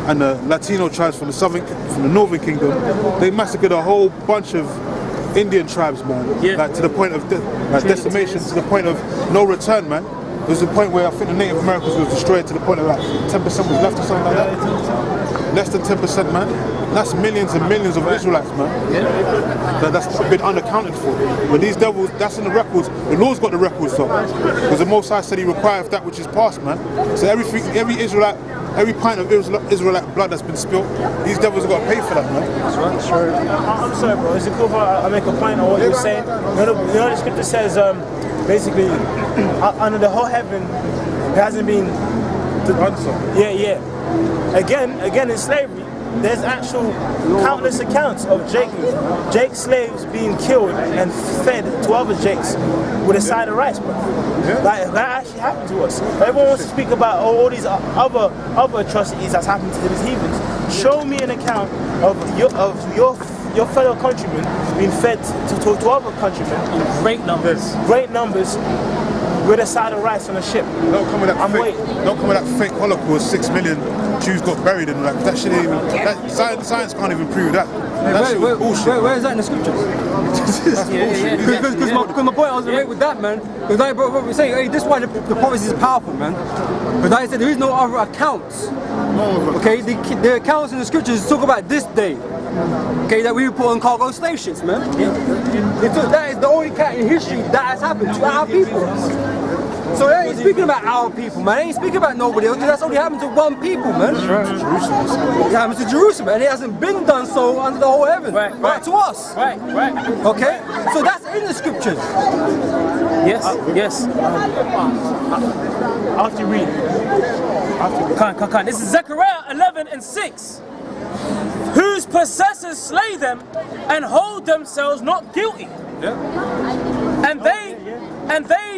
and the Latino tribes from the Northern Kingdom, they massacred a whole bunch of Indian tribes, man. Like to the point of decimation, to the point of no return, man. There was a point where I think the Native Americans was destroyed to the point of like 10% was left or something like that. Less than 10%, man. That's millions and millions of Israelites, man. That's been unaccounted for. But these devils, that's in the records. The Lord's got the records, though. Because the Most High said He requires that which is past, man. So every Israelite, every pint of Israelite blood that's been spilled, these devils have got to pay for that, man. That's right, sure. I'm sorry, bro. Is it cool if I make a point on what you're saying? You know, the scripture says, basically, under the whole heaven, there hasn't been the answer. Again in slavery, there's actual countless accounts of Jake's slaves being killed and fed to other Jakes with a side of rice, bro. Like, that actually happened to us. Everyone wants to speak about all these other atrocities that's happened to these heathens. Show me an account of your fellow countrymen being fed to other countrymen in great numbers with a side of rice on a ship. Don't come with that fake Holocaust. 6 million Jews got buried in that. That shit ain't even. Science can't even prove that. That shit was bullshit. Where is that in the scriptures? Because my point I was going to make with that, man, because like bro, we're saying, hey, this is why the prophecy is powerful, man. But like I said, there is no other accounts. Okay, the accounts in the scriptures talk about this day. Okay, that we were put on cargo slave ships, man. That is the only account in history that has happened to our people. So they ain't speaking about our people, man. They ain't speaking about nobody else, because that's only happened to one people, man. It happens to Jerusalem, and it hasn't been done so under the whole heaven. Right to us. Right. Okay? So that's in the scriptures. Yes. After you read. Come on. This is Zechariah 11:6. Whose possessors slay them and hold themselves not guilty. And they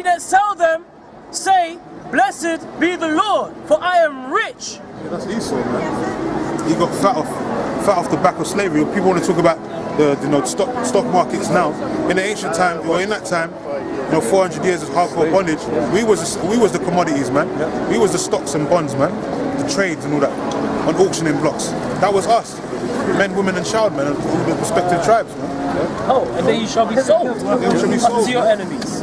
that sell them say, Blessed be the Lord, for I am rich. That's Esau, man. He got fat off the back of slavery. People want to talk about the stock markets now. In the ancient time, or in that time, 400 years of hardcore bondage, we was the commodities, man. We was the stocks and bonds, man. The trades and all that, on auctioning blocks. That was us. Men, women and child, man, and all the respective tribes, man. And then you shall be sold. You shall be sold to your enemies.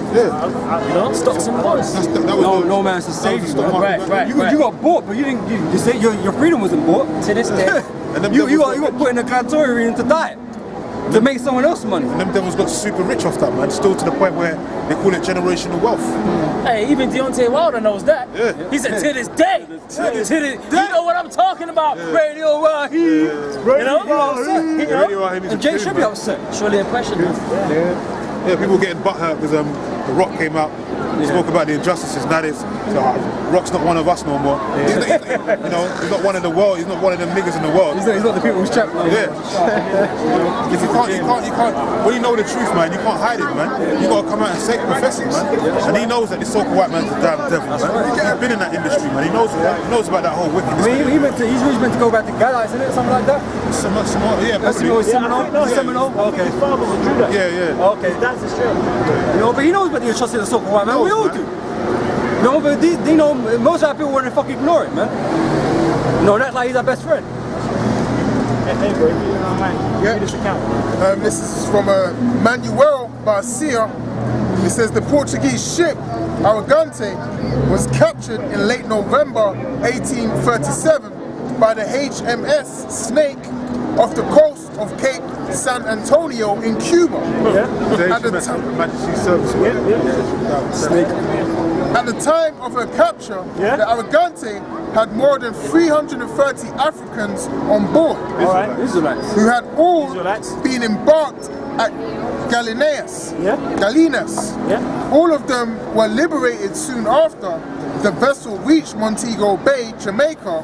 Stocks and bonds. No man to save you. Right. You got bought, but you didn't. You say your freedom wasn't bought. To this day. you got put in a gladiatorium to die. To make someone else money. And them devils got super rich off that, man. Still to the point where they call it generational wealth. Hey, even Deontay Wilder knows that. He said, to this day. You know what I'm talking about? Radio Raheem. Radio Raheem is and Jay should be upset. Surely impressionable. Yeah, people getting butthurt because The Rock came out, spoke about the injustices. Now Rock's not one of us no more. He's not one of the world. He's not one of them niggas in the world. He's not the people's champ. If you can't. When you know the truth, man, you can't hide it, man. You gotta come out and profess it, man. And he knows that this so-called white man's a damn devil, man. He's been in that industry, man. He knows about that whole wickedness. I mean, he's really meant to go back to Gadites, isn't it? Something like that. Seminole. Okay. His father was a Judah. Yeah. Okay, that's the truth. But he knows about the atrocity of the so-called white man. We all do. But most of our people want to fucking ignore it, man. That's like he's our best friend. Hey, bro, if you don't mind, read this account. This is from Manuel Garcia. It says the Portuguese ship Arrogante was captured in late November 1837 by the HMS Snake off the coast of Cape San Antonio in Cuba. At the time of her capture, the Arrogante had more than 330 Africans on board, who had all been embarked at Galenas. All of them were liberated soon after the vessel reached Montego Bay, Jamaica,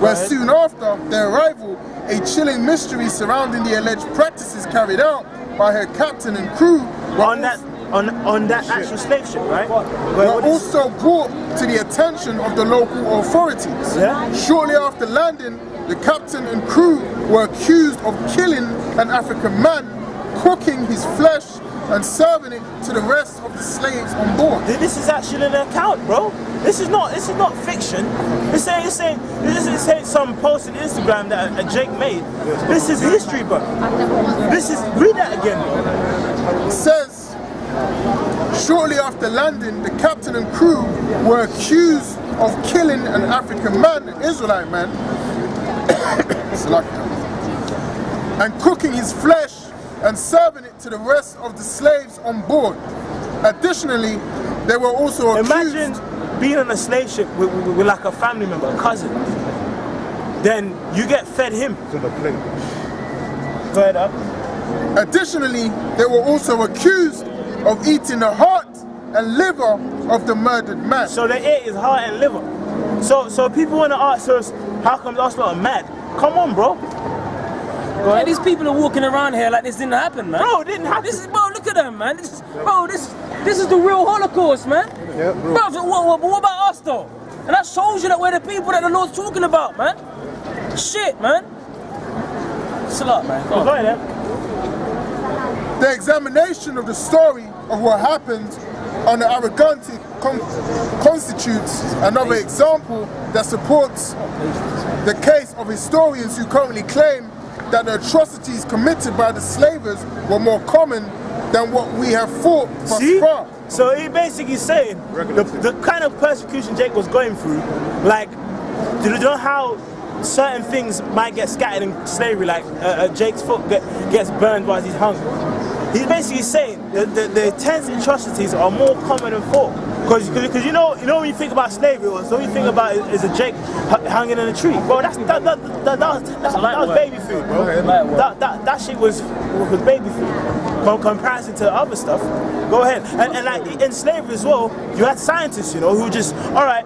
where soon after their arrival, a chilling mystery surrounding the alleged practices carried out by her captain and crew on that actual slave ship, right? Were also brought to the attention of the local authorities. Shortly after landing, the captain and crew were accused of killing an African man, cooking his flesh, and serving it to the rest of the slaves on board. This is actually an account, bro. This is not fiction. This ain't some post on Instagram that a Jake made. This is history, bro. Read that again, bro. It says, shortly after landing, the captain and crew were accused of killing an African man, an Israelite man, and cooking his flesh and serving it to the rest of the slaves on board. Additionally, they were also accused... Imagine being on a slave ship with like a family member, a cousin. Then you get fed him. It's on a plate. Go ahead, up. Additionally, they were also accused of eating the heart and liver of the murdered man. So they ate his heart and liver. So people want to ask us, how come us lot are mad? Come on, bro. Yeah, these people are walking around here like this didn't happen, man. Bro, it didn't happen. Bro, look at them, man. This is the real Holocaust, man. Yeah, bro. What about us, though? And that shows you that we're the people that the Lord's talking about, man. Shit, man. It's a lot, man. Go on. Go ahead, The examination of the story of what happened on the Arrogante constitutes another example that supports the case of historians who currently claim that the atrocities committed by the slavers were more common than what we have thought thus far. So he basically saying the kind of persecution Jake was going through, like, do you know how certain things might get scattered in slavery, like Jake's foot gets burned while he's hung? He's basically saying that the intense atrocities are more common than thought. Because you know when you think about slavery, so you think about is a Jake hanging in a tree. Bro, that was baby food, bro. That shit was baby food. From comparison to other stuff. Go ahead. And like in slavery as well, you had scientists, who just, alright,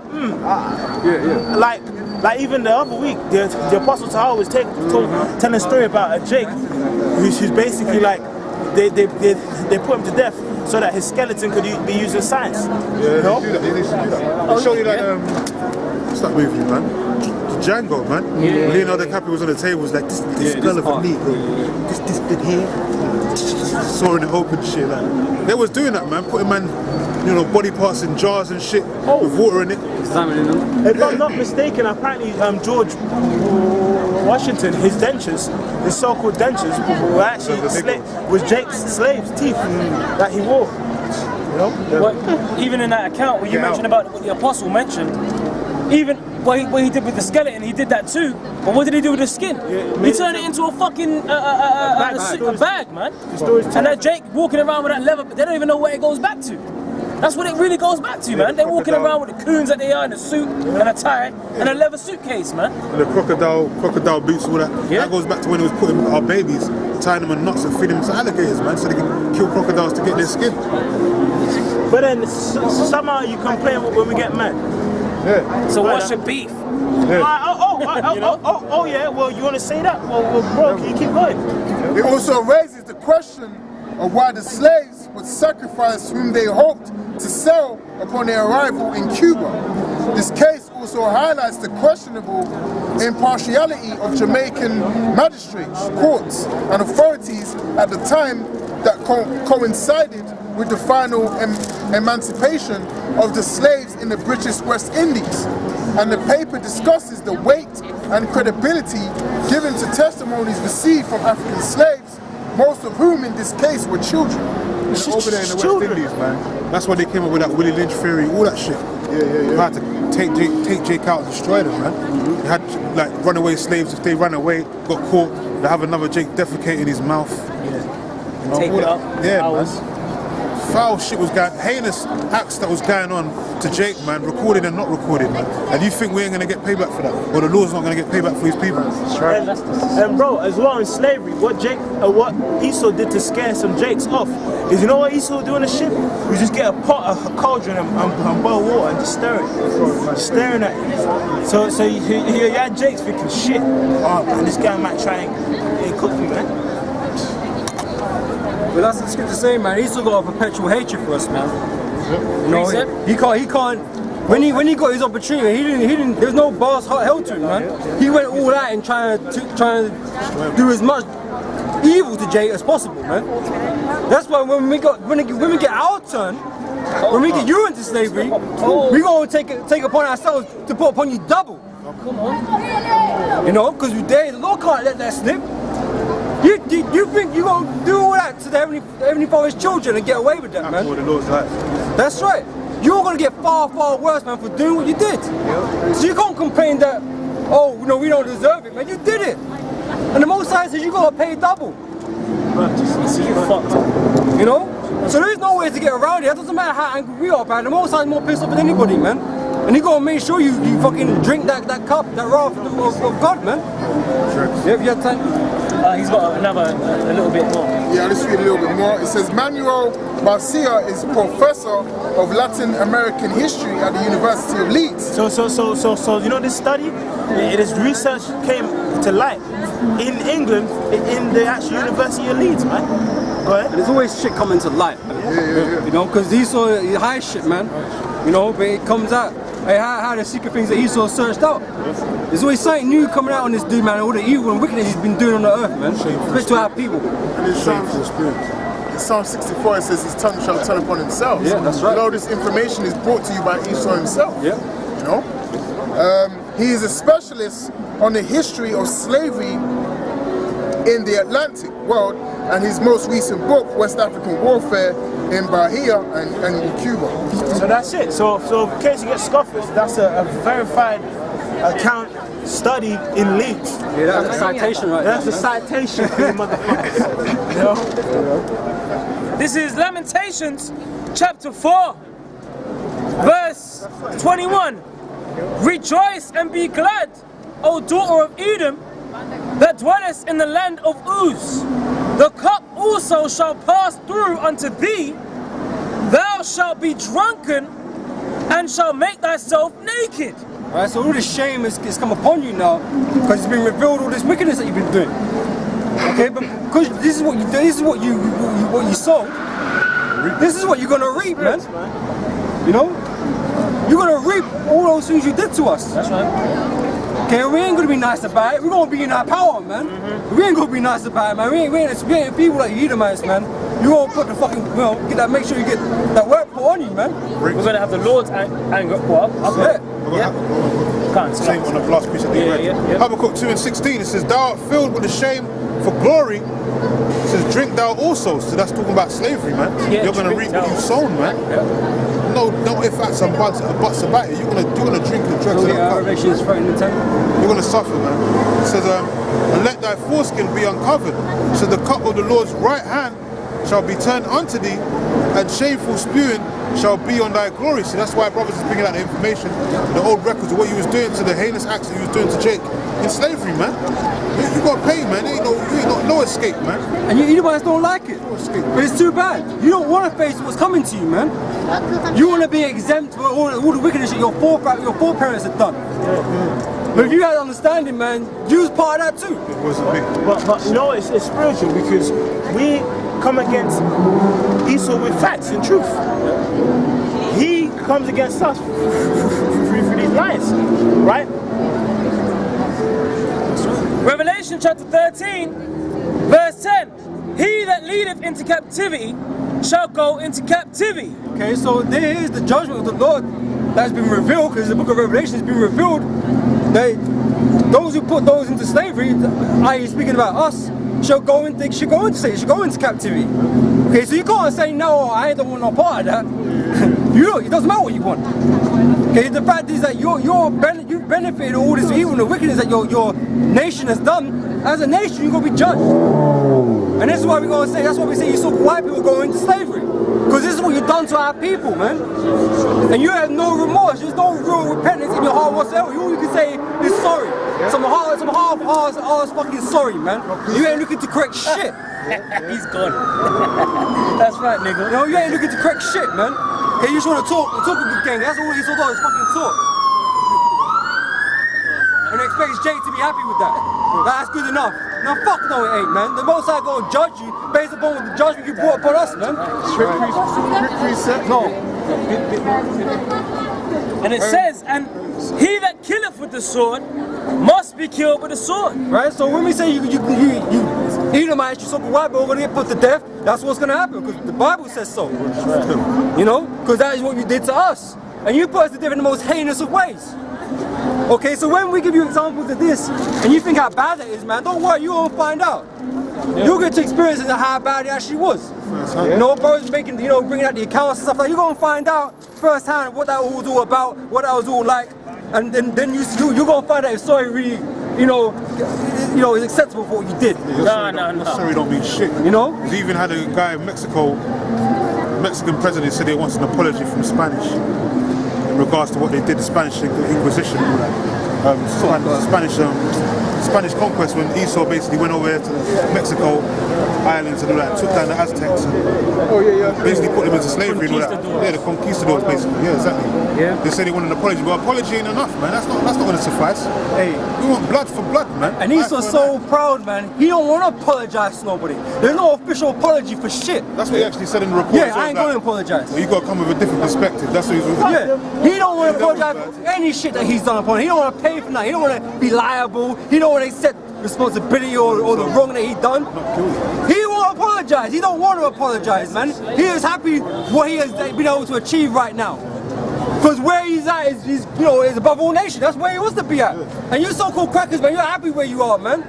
like even the other week, the Apostle Tahar was telling a story about a Jake who's basically like, they put him to death so that his skeleton could be used in science. Yeah, they used to do that. I'll show you that, what's that movie, man? Django, man. Yeah. Leonardo DiCaprio was on the table, was like, this skull of a meat, bro. This bit here. Sawing it open shit, like. They was doing that, man, putting body parts in jars and shit with water in it. If I'm not mistaken, apparently George Washington, his dentures, his so-called dentures, were actually was Jake's slaves' teeth that he wore. Well, even in that account where you mentioned about what the apostle mentioned, even what he did with the skeleton, he did that too. But what did he do with the skin? He turned it into a fucking a bag, man. And that Jake walking around with that leather, they don't even know where it goes back to. That's what it really goes back to, man. They're walking around with the coons that they are in a suit and a tie and a leather suitcase, man. And the crocodile boots, all that. Yeah. That goes back to when he was putting our babies, tying them in knots and feeding them to alligators, man, so they can kill crocodiles to get their skin. But then somehow you complain when we get mad. Yeah. So what's your beef? Yeah. Well, you want to say that? Well, bro, can you keep going? It also raises the question of why the slaves would sacrifice whom they hoped to sell upon their arrival in Cuba. This case also highlights the questionable impartiality of Jamaican magistrates, courts, and authorities at the time that coincided with the final emancipation of the slaves in the British West Indies. And the paper discusses the weight and credibility given to testimonies received from African slaves, most of whom in this case were children. Over there in the West Indies, man. That's why they came up with that Willie Lynch theory, all that shit. You had to take Jake out and destroy them, man. You had like runaway slaves, if they ran away, got caught, they have another Jake defecate in his mouth. Take it up. Yeah, hours. man. Foul shit was going, heinous acts that was going on to Jake, man, recorded and not recorded, man. And you think we ain't gonna get payback for that? Or the law's not gonna get payback for his people? That's right. And bro, as well in slavery, what Esau did to scare some Jakes off is, you know what Esau would do on the ship? You just get a cauldron and boil water and just stir it. Staring at it. So you had Jakes thinking, shit, oh man, this guy might try and cook me, man. But that's the scripture saying, man. He's still got a perpetual hatred for us, man. You know, he can't When he got his opportunity, he didn't. There's no bars held to him, man. He went all out and trying to do as much evil to Jay as possible, man. That's why when we get our turn, when we get you into slavery, we gonna take upon ourselves to put upon you double. Come on. You know, because the law can't let that slip. You think you gonna do all that to the Heavenly Father's children and get away with that, man? That's what the Lord's like. That's right. You're gonna get far, far worse, man, for doing what you did. So you can't complain that, oh, you know, we don't deserve it, man. You did it. And the Most High says you gotta pay double. You fucked up. You know? So there's no way to get around it. It doesn't matter how angry we are, man. The Most High is more pissed off than anybody, man. And he gonna make sure you fucking drink that cup, that wrath of God, man. Sure. Yeah, if you have time. He's got a little bit more. Yeah, let's read a little bit more. It says Manuel Barcia is professor of Latin American history at the University of Leeds. So you know this study? This research came to light in England, in the actual University of Leeds, man. Go ahead. There's always shit coming to light, man. Yeah. You know, because Esau hides shit, man. You know, but it comes out. Hey, how the secret things that Esau searched out. There's always something new coming out on this dude, man. All the evil and wickedness he's been doing on the earth, man. Especially to our people. In Psalm 64 it says his tongue shall turn upon himself. Yeah, that's right. You know, this information is brought to you by Esau himself. Yeah. You know? He is a specialist on the history of slavery in the Atlantic world, and his most recent book, West African Warfare in Bahia and in Cuba. So that's it. So in case you get scoffers, that's a verified account studied in Leeds. Yeah, that's a citation right That's there. a citation for you motherfuckers. You know? This is Lamentations chapter 4, verse 21. Rejoice and be glad, O daughter of Edom, that dwellest in the land of Uz. The cup also shall pass through unto thee. Thou shalt be drunken and shall make thyself naked. Alright, so all this shame has come upon you now because it's been revealed all this wickedness that you've been doing. Okay, but because this is what you do, this is what you sowed. This is what you're gonna reap, man. You know, you're gonna reap all those things you did to us. That's right. Okay, we ain't gonna be nice about it. We're gonna be in our power, man. We ain't gonna be nice about it, man. We ain't people like you Edomites, man. You gonna put the fucking, you know, make sure you get that work put on you, man. We're gonna have the Lord's anger put up. Yeah. Can't Same on the last piece of the read. Habakkuk 2:16, it says, Thou art filled with the shame for glory. It says, drink thou also. So that's talking about slavery, man. Yeah, you're gonna reap what you've sown, man. No if that's and buts about it. You're gonna drink the dregs of that cup. Revelations 13:10. You're gonna suffer, man. It says, and let thy foreskin be uncovered. So the cup of the Lord's right hand shall be turned unto thee, and shameful spewing shall be on thy glory. So that's why brothers is bringing out the information, the old records of what you was doing to the heinous acts that you was doing to Jake in slavery, man. You got paid, man. You ain't no escape, man. And you Edomites don't like it. But it's too bad. You don't want to face what's coming to you, man. You want to be exempt for all the wickedness that your foreparents have done. But if you had understanding, man, you was part of that too. It wasn't me. But you know, it's spiritual because we come against Esau with facts and truth. He comes against us for these lies, right? Revelation chapter 13, verse 10. He that leadeth into captivity shall go into captivity. Okay, so there is the judgment of the Lord that has been revealed, because the book of Revelation has been revealed. That those who put those into slavery, i.e. speaking about us, shall go into captivity. Okay, so you can't say no, I don't want no part of that. It doesn't matter what you want. Okay, the fact is that you've benefited all this evil and the wickedness that your nation has done. As a nation, you're gonna be judged. And this is why we're gonna say, that's why we say you saw white people go into slavery. Because this is what you've done to our people, man. And you have no remorse, there's no real repentance in your heart whatsoever. All you can say is sorry. Some half-ass fucking sorry, man. You ain't looking to correct shit. He's gone. That's right, nigga. You know, you ain't looking to correct shit, man. Hey, you just want to talk a good game. That's all he's all about is fucking talk. And expects Jake to be happy with that. That's good enough. Now fuck no it ain't, man. The Most High gonna judge you based upon the judgment you brought upon us, man. Quick reset? No. And it says, and he that killeth with the sword must be killed with the sword. Right? So when we say you Edomites, you so-called white people are going to get put to death, that's what's going to happen because the Bible says so. You know? Because that is what you did to us. And you put us to death in the most heinous of ways. Okay, so when we give you examples of this, and you think how bad that is, man, don't worry, you're going to find out. You'll get to experience how bad it actually was. You know, brothers making, you know, bringing out the accounts and stuff like that. You're going to find out firsthand what that was all about, what that was all like, and then you're going to find out if sorry really, you know, is acceptable for what you did. No. Sorry don't mean shit. You know? They even had a guy in Mexico, Mexican president said he wants an apology from Spanish in regards to what they did, the Spanish Inquisition, Spanish conquest when Esau basically went over there to Mexico islands and all that, took down the Aztecs and basically put them into slavery and all that. Yeah, the conquistadors basically. Yeah, exactly. Yeah. They said they wanted an apology, but apology ain't enough, man. That's not going to suffice. Hey. We want blood for blood, man. And Esau's so proud, man. He don't want to apologize to nobody. There's no official apology for shit. That's what he actually said in the report. Yeah, I ain't going to apologize. Well, you got to come with a different perspective. That's what he's. Yeah, he don't want to apologize for any shit that he's done upon. He don't want to pay for nothing. He don't want to be liable. He don't want to accept responsibility or the wrong that he done. He won't apologize. He don't want to apologize, man. He is happy what he has been able to achieve right now. Because where he's at is above all nations. That's where he wants to be at. And you so-called crackers, man, you're happy where you are, man.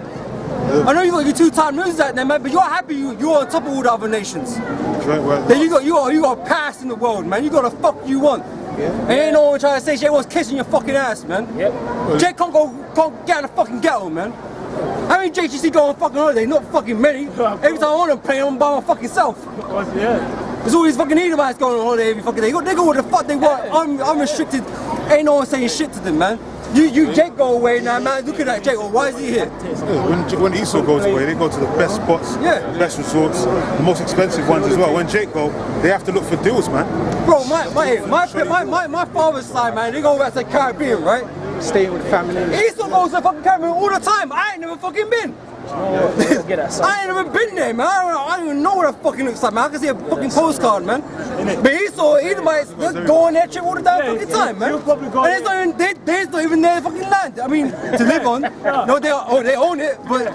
I know you got your two-time news out there, man, but you're happy you're on top of all the other nations. Then you got past in the world, man. You got the fuck you want. And ain't no one trying to say shit. Everyone's kissing your fucking ass, man. Jake can't get out of the fucking ghetto, man. How many Jakes you see go on fucking holiday? Not fucking many. Every time I want to play, I'm by my fucking self. There's all these fucking Edomites going on holiday every fucking day. They go what the fuck they want. I'm restricted. Ain't no one saying shit to them, man. You Jake go away now, man. Look at that Jake. Well, why is he here? When Esau goes away, they go to the best spots, best resorts, the most expensive ones as well. When Jake go, they have to look for deals, man. Bro, my father's side, man, they go back to the Caribbean, right? Staying with the family. Esau goes to the fucking Caribbean all the time. I ain't never fucking been. I ain't never been there, man. I don't even know what it fucking looks like, man. I can see a fucking postcard, man. But Edomites go on that trip all the damn fucking time, man. And there's not even their fucking land. I mean, to live on. No, they own it, but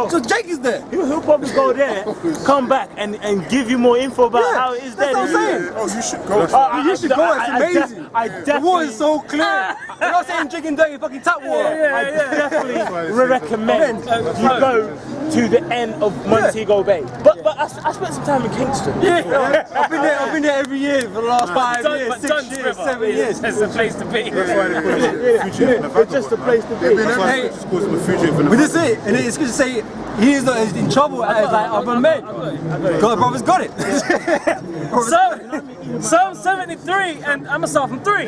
so Jake is there. He'll probably go there, come back, and give you more info about how it is there. That's what I'm saying. Oh, you should go. You should go. It's amazing. The water is so clear. I'm not saying drinking dirty fucking tap water. I definitely recommend you go to the end of Montego Bay. But I spent some time in Kingston. Yeah, I've been there every year for the last 5 years, 6 years, 7 years. It's a place to be. That's why they call it fugitive. It's just a place to be. That's why it calls him a fugitive. But that's it, and it's good to say he is not in trouble as like other men. God, brothers got it. Psalm 73, and I'm gonna start from 3.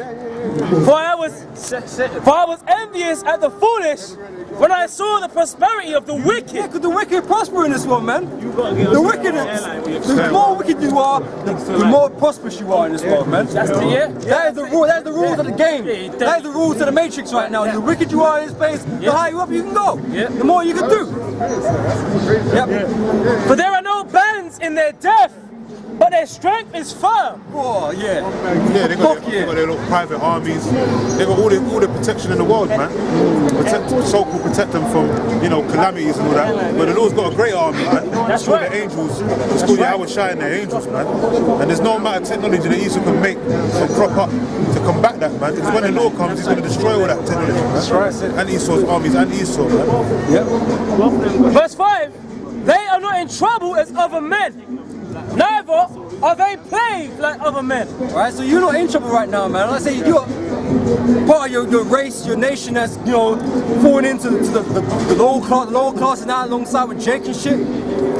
For I was envious at the foolish when I saw the prosperity of the wicked. Yeah, because the wicked prosper in this world, man. The wicked, the more wicked you are, the more prosperous you are in this world, man. That is the rule. That's the rules of the game. That is the rules of the Matrix right now. The wicked you are in this place, the higher up you can go. The more you can do. For there are no bands in their death, but their strength is firm. Oh, yeah. Yeah, they got their little private armies. They got all the protection in the world, man. So-called protect them from, calamities and all that. But the Lord's got a great army, man. That's right. The angels. It's called Yahweh Shai and the angels, man. And there's no amount of technology that Esau can make or crop up to combat that, man. Because when the Lord comes, he's going to destroy all that technology, man. That's right. And Esau's armies and Esau, man. Yep. Verse 5. They are not in trouble as other men. Neither are they plagued like other men. Right, so you're not in trouble right now, man. Let's say you're part of your race, your nation that's, falling into the lower classes now alongside with Jake and shit.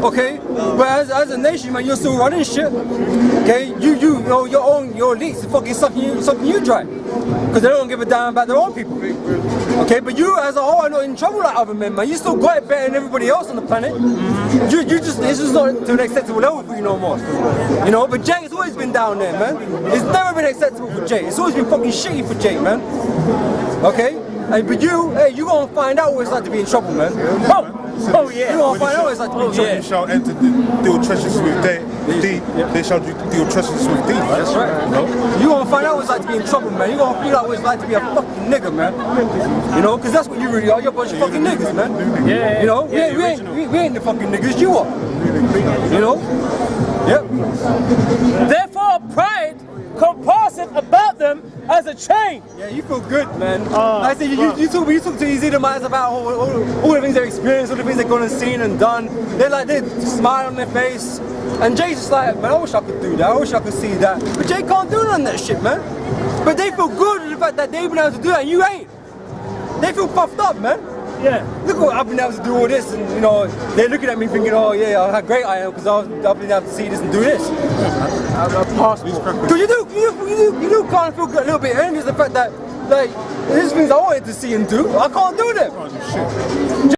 Okay? But as a nation, man, you're still running shit. Okay? Your elites are fucking sucking you dry. Because they don't give a damn about their own people. Okay, but you as a whole are not in trouble like other men, man. You still got it better than everybody else on the planet. It's just not to an acceptable level for you no more. But Jake has always been down there, man. It's never been acceptable for Jake. It's always been fucking shitty for Jake, man. Okay? Hey, but you gonna find out what it's like to be in trouble, man. Oh yeah. You gonna find out what it's like to be in trouble. You shall enter the deal treacherous with D. They shall deal treacherous with D. That's right. You know? You gonna find out what it's like to be in trouble, man. You gonna feel out what it's like to be a fucking nigga, man. You know, because that's what you really are. You're a bunch of fucking niggas, man. Yeah. You know, we ain't the fucking niggas. You are. You know. Yep. Therefore, pride compulsive about them as a chain. Yeah, you feel good, man. Like I said, you talk to these Edomites about all the things they've experienced, all the things they've gone and seen and done. They smile on their face. And Jay's just like, man, I wish I could do that. I wish I could see that. But Jay can't do none of that shit, man. But they feel good with the fact that they've been able to do that and you ain't. They feel puffed up, man. Yeah. Look what I've been able to do all this, and you know they're looking at me thinking, oh yeah, how great I am because I've been able to see this and do this. Because you do kind of feel a little bit envious the fact that like there's things I wanted to see and do, I can't do them.